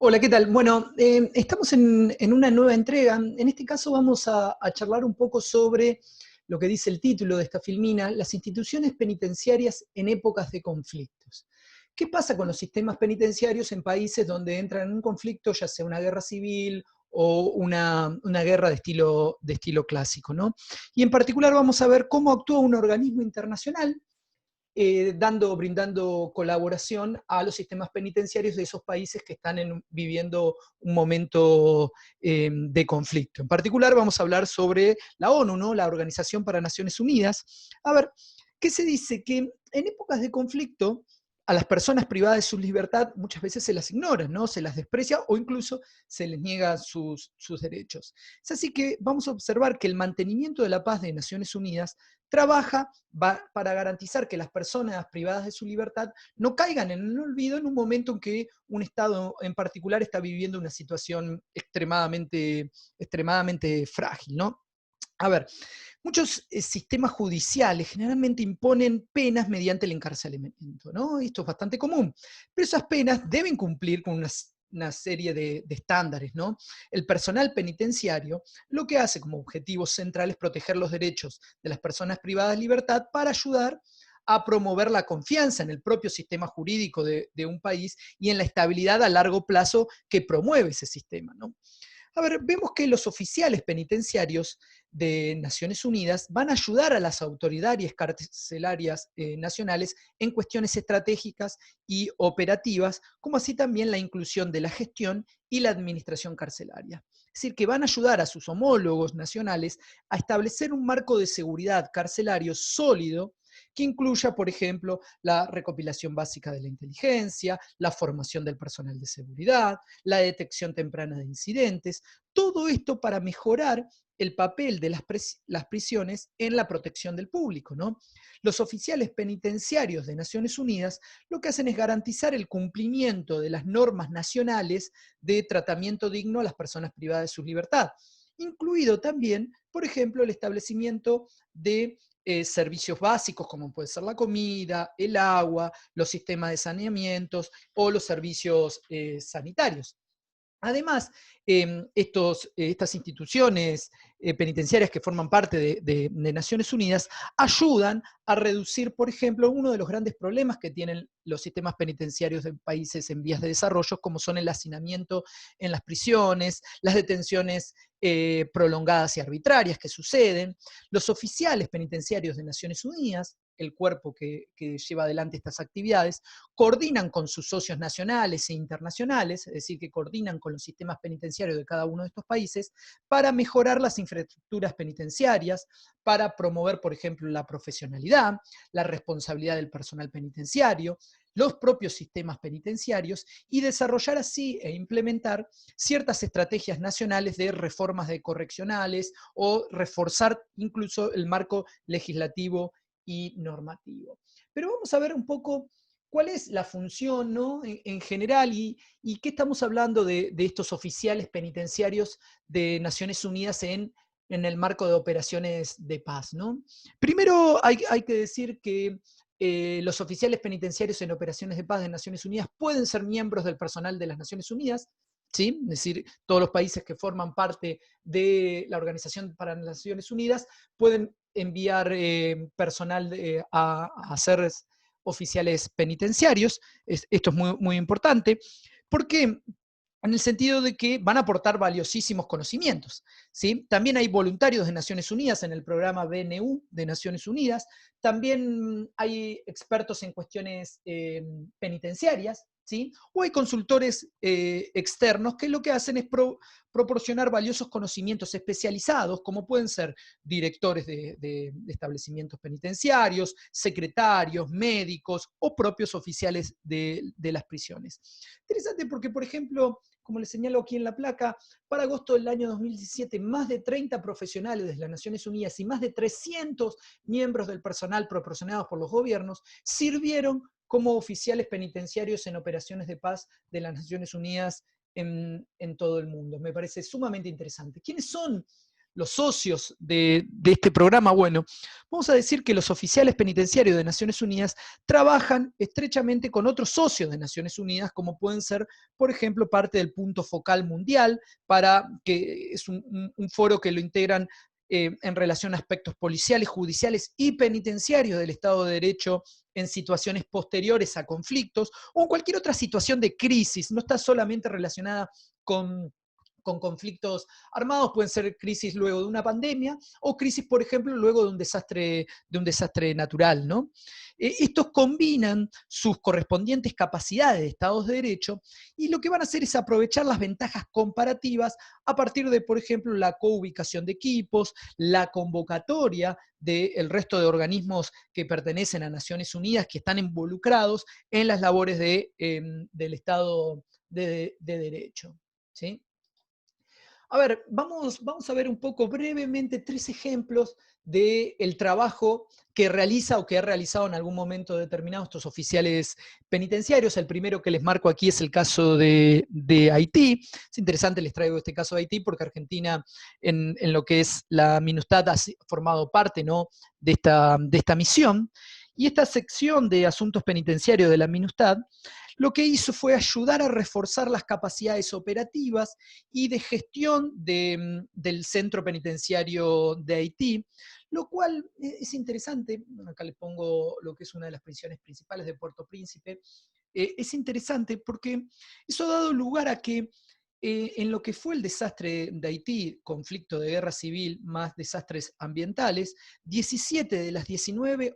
Hola, ¿qué tal? Bueno, estamos en una nueva entrega. En este caso vamos a charlar un poco sobre lo que dice el título de esta filmina, las instituciones penitenciarias en épocas de conflictos. ¿Qué pasa con los sistemas penitenciarios en países donde entran en un conflicto, ya sea una guerra civil o una guerra de estilo clásico, ¿no? Y en particular vamos a ver cómo actúa un organismo internacional brindando colaboración a los sistemas penitenciarios de esos países que están viviendo un momento de conflicto. En particular vamos a hablar sobre la ONU, ¿no? La Organización para Naciones Unidas. A ver, ¿qué se dice? Que en épocas de conflicto a las personas privadas de su libertad muchas veces se las ignora, ¿no? Se las desprecia o incluso se les niega sus derechos. Es así que vamos a observar que el mantenimiento de la paz de Naciones Unidas trabaja para garantizar que las personas privadas de su libertad no caigan en el olvido en un momento en que un Estado en particular está viviendo una situación extremadamente frágil, ¿no? A ver, muchos sistemas judiciales generalmente imponen penas mediante el encarcelamiento, ¿no? Esto es bastante común, pero esas penas deben cumplir con una serie de estándares, ¿no? El personal penitenciario lo que hace como objetivo central es proteger los derechos de las personas privadas de libertad para ayudar a promover la confianza en el propio sistema jurídico de un país y en la estabilidad a largo plazo que promueve ese sistema, ¿no? A ver, vemos que los oficiales penitenciarios de Naciones Unidas van a ayudar a las autoridades carcelarias nacionales en cuestiones estratégicas y operativas, como así también la inclusión de la gestión y la administración carcelaria. Es decir, que van a ayudar a sus homólogos nacionales a establecer un marco de seguridad carcelario sólido que incluya, por ejemplo, la recopilación básica de la inteligencia, la formación del personal de seguridad, la detección temprana de incidentes, todo esto para mejorar el papel de las prisiones en la protección del público, ¿no? Los oficiales penitenciarios de Naciones Unidas lo que hacen es garantizar el cumplimiento de las normas nacionales de tratamiento digno a las personas privadas de su libertad, incluido también, por ejemplo, el establecimiento de servicios básicos como puede ser la comida, el agua, los sistemas de saneamientos o los servicios sanitarios. Además, estas instituciones penitenciarias que forman parte de Naciones Unidas ayudan a reducir, por ejemplo, uno de los grandes problemas que tienen los sistemas penitenciarios de países en vías de desarrollo, como son el hacinamiento en las prisiones, las detenciones prolongadas y arbitrarias que suceden. Los oficiales penitenciarios de Naciones Unidas, el cuerpo que lleva adelante estas actividades, coordinan con sus socios nacionales e internacionales, es decir, que coordinan con los sistemas penitenciarios de cada uno de estos países para mejorar las infraestructuras penitenciarias, para promover, por ejemplo, la profesionalidad, la responsabilidad del personal penitenciario, los propios sistemas penitenciarios y desarrollar así e implementar ciertas estrategias nacionales de reformas de correccionales o reforzar incluso el marco legislativo y normativo. Pero vamos a ver un poco cuál es la función, ¿no? En general y qué estamos hablando de estos oficiales penitenciarios de Naciones Unidas en el marco de operaciones de paz, ¿no? Primero hay que decir que los oficiales penitenciarios en operaciones de paz de Naciones Unidas pueden ser miembros del personal de las Naciones Unidas, ¿sí? Es decir, todos los países que forman parte de la Organización para las Naciones Unidas pueden enviar personal a ser oficiales penitenciarios. Esto es muy importante. ¿Por qué? En el sentido de que van a aportar valiosísimos conocimientos, ¿sí? También hay voluntarios de Naciones Unidas en el programa BNU de Naciones Unidas, también hay expertos en cuestiones penitenciarias, ¿sí? O hay consultores externos que lo que hacen es proporcionar valiosos conocimientos especializados, como pueden ser directores de establecimientos penitenciarios, secretarios, médicos o propios oficiales de las prisiones. Interesante porque, por ejemplo, como les señalo aquí en la placa, para agosto del año 2017, más de 30 profesionales de las Naciones Unidas y más de 300 miembros del personal proporcionados por los gobiernos sirvieron como oficiales penitenciarios en operaciones de paz de las Naciones Unidas en todo el mundo. Me parece sumamente interesante. ¿Quiénes son los socios de este programa, bueno, vamos a decir que los oficiales penitenciarios de Naciones Unidas trabajan estrechamente con otros socios de Naciones Unidas, como pueden ser, por ejemplo, parte del Punto Focal Mundial, que es un foro que lo integran en relación a aspectos policiales, judiciales y penitenciarios del Estado de Derecho en situaciones posteriores a conflictos o en cualquier otra situación de crisis. No está solamente relacionada con conflictos armados, pueden ser crisis luego de una pandemia o crisis, por ejemplo, luego de un desastre natural, ¿no? Estos combinan sus correspondientes capacidades de Estados de Derecho y lo que van a hacer es aprovechar las ventajas comparativas a partir de, por ejemplo, la coubicación de equipos, la convocatoria del resto de organismos que pertenecen a Naciones Unidas, que están involucrados en las labores del Estado de Derecho. ¿Sí? A ver, vamos a ver un poco brevemente 3 ejemplos del trabajo que realiza o que ha realizado en algún momento determinado estos oficiales penitenciarios. El primero que les marco aquí es el caso de Haití. Es interesante, les traigo este caso de Haití porque Argentina en lo que es la MINUSTAH ha formado parte, ¿no?, de esta misión. Y esta sección de asuntos penitenciarios de la MINUSTAH lo que hizo fue ayudar a reforzar las capacidades operativas y de gestión del centro penitenciario de Haití, lo cual es interesante. Acá les pongo lo que es una de las prisiones principales de Puerto Príncipe. Es interesante porque eso ha dado lugar a que en lo que fue el desastre de Haití, conflicto de guerra civil más desastres ambientales, 17 de las 19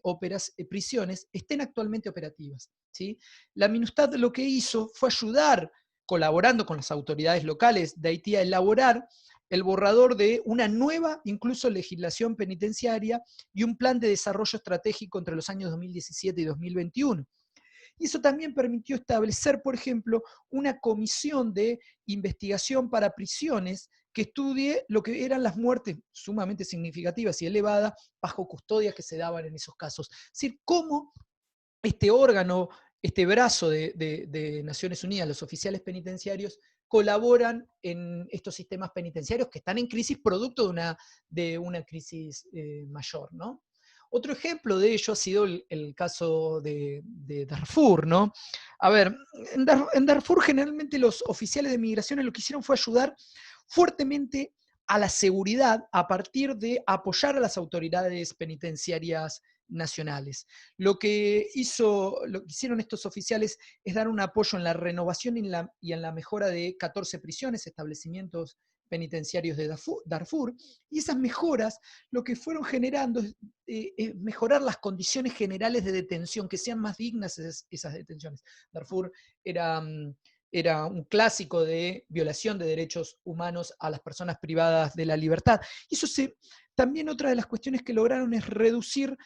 prisiones estén actualmente operativas. ¿Sí? La MINUSTAH lo que hizo fue ayudar, colaborando con las autoridades locales de Haití, a elaborar el borrador de una nueva, incluso, legislación penitenciaria y un plan de desarrollo estratégico entre los años 2017 y 2021. Y eso también permitió establecer, por ejemplo, una comisión de investigación para prisiones que estudie lo que eran las muertes sumamente significativas y elevadas bajo custodia que se daban en esos casos. Es decir, cómo este órgano, este brazo de Naciones Unidas, los oficiales penitenciarios, colaboran en estos sistemas penitenciarios que están en crisis producto de una crisis mayor, ¿no? Otro ejemplo de ello ha sido el caso de Darfur, ¿no? A ver, en Darfur generalmente los oficiales de migraciones lo que hicieron fue ayudar fuertemente a la seguridad a partir de apoyar a las autoridades penitenciarias nacionales. Lo que hicieron estos oficiales es dar un apoyo en la renovación y en la mejora de 14 prisiones, establecimientos penitenciarios de Darfur, y esas mejoras lo que fueron generando es mejorar las condiciones generales de detención, que sean más dignas esas detenciones. Darfur era, era un clásico de violación de derechos humanos a las personas privadas de la libertad. Y también otra de las cuestiones que lograron es reducir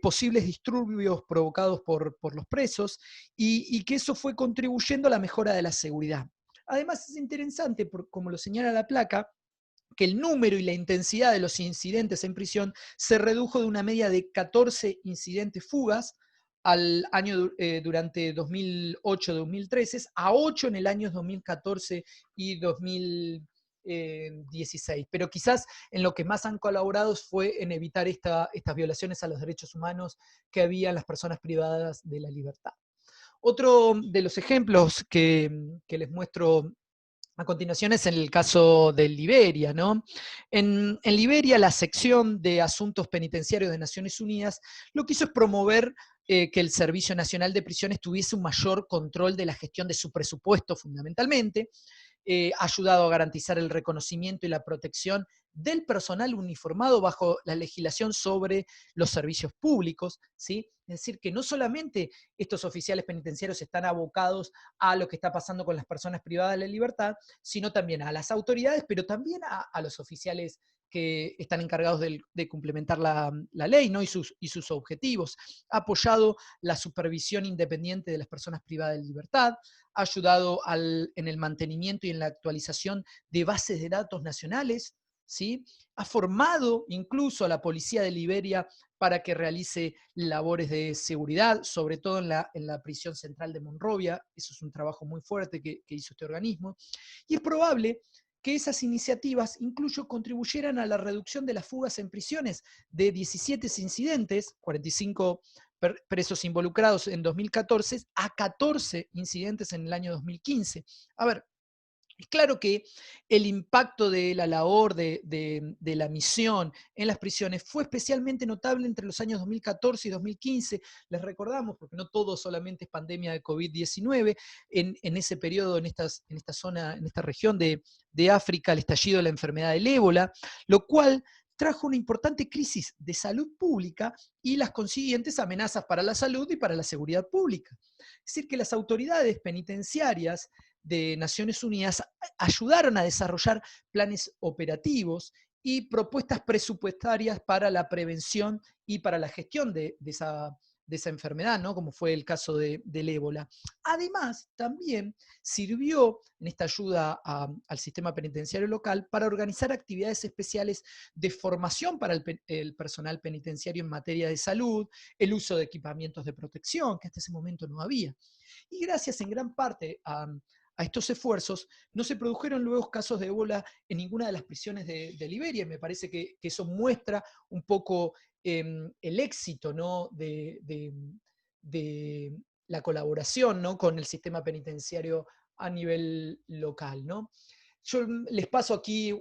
posibles disturbios provocados por los presos y que eso fue contribuyendo a la mejora de la seguridad. Además es interesante, como lo señala la placa, que el número y la intensidad de los incidentes en prisión se redujo de una media de 14 incidentes fugas durante 2008-2013 a 8 en el año 2014 y 2016. Pero quizás en lo que más han colaborado fue en evitar estas violaciones a los derechos humanos que había en las personas privadas de la libertad. Otro de los ejemplos que les muestro a continuación es en el caso de Liberia, ¿no? En Liberia, la sección de asuntos penitenciarios de Naciones Unidas lo que hizo es promover que el Servicio Nacional de Prisiones tuviese un mayor control de la gestión de su presupuesto, fundamentalmente. Ha ayudado a garantizar el reconocimiento y la protección del personal uniformado bajo la legislación sobre los servicios públicos, ¿sí? Es decir, que no solamente estos oficiales penitenciarios están abocados a lo que está pasando con las personas privadas de la libertad, sino también a las autoridades, pero también a los oficiales que están encargados de complementar la ley, ¿no? y sus objetivos. Ha apoyado la supervisión independiente de las personas privadas de libertad, ha ayudado en el mantenimiento y en la actualización de bases de datos nacionales, ¿sí? Ha formado incluso a la policía de Liberia para que realice labores de seguridad, sobre todo en la prisión central de Monrovia. Eso es un trabajo muy fuerte que hizo este organismo. Y es probable que esas iniciativas incluso contribuyeran a la reducción de las fugas en prisiones de 17 incidentes, 45 presos involucrados en 2014, a 14 incidentes en el año 2015. A ver, es claro que el impacto de la labor de la misión en las prisiones fue especialmente notable entre los años 2014 y 2015. Les recordamos, porque no todo solamente es pandemia de COVID-19, en ese periodo, en esta zona, en esta región de África, el estallido de la enfermedad del ébola, lo cual trajo una importante crisis de salud pública y las consiguientes amenazas para la salud y para la seguridad pública. Es decir, que las autoridades penitenciarias de Naciones Unidas ayudaron a desarrollar planes operativos y propuestas presupuestarias para la prevención y para la gestión de esa enfermedad, ¿no? Como fue el caso del ébola. Además, también sirvió en esta ayuda al sistema penitenciario local para organizar actividades especiales de formación para el personal penitenciario en materia de salud, el uso de equipamientos de protección, que hasta ese momento no había. Y gracias en gran parte a estos esfuerzos, no se produjeron luego casos de ébola en ninguna de las prisiones de Liberia, y me parece que eso muestra un poco el éxito, ¿no? De la colaboración, ¿no? Con el sistema penitenciario a nivel local, ¿no? Yo les paso aquí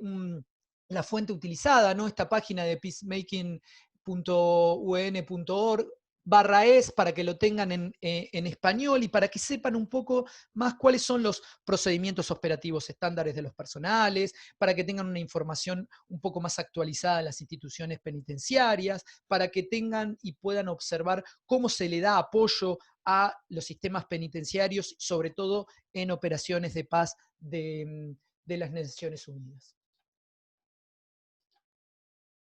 la fuente utilizada, ¿no? Esta página de peacemaking.un.org /es para que lo tengan en español y para que sepan un poco más cuáles son los procedimientos operativos estándares de los personales, para que tengan una información un poco más actualizada en las instituciones penitenciarias, para que tengan y puedan observar cómo se le da apoyo a los sistemas penitenciarios, sobre todo en operaciones de paz de las Naciones Unidas.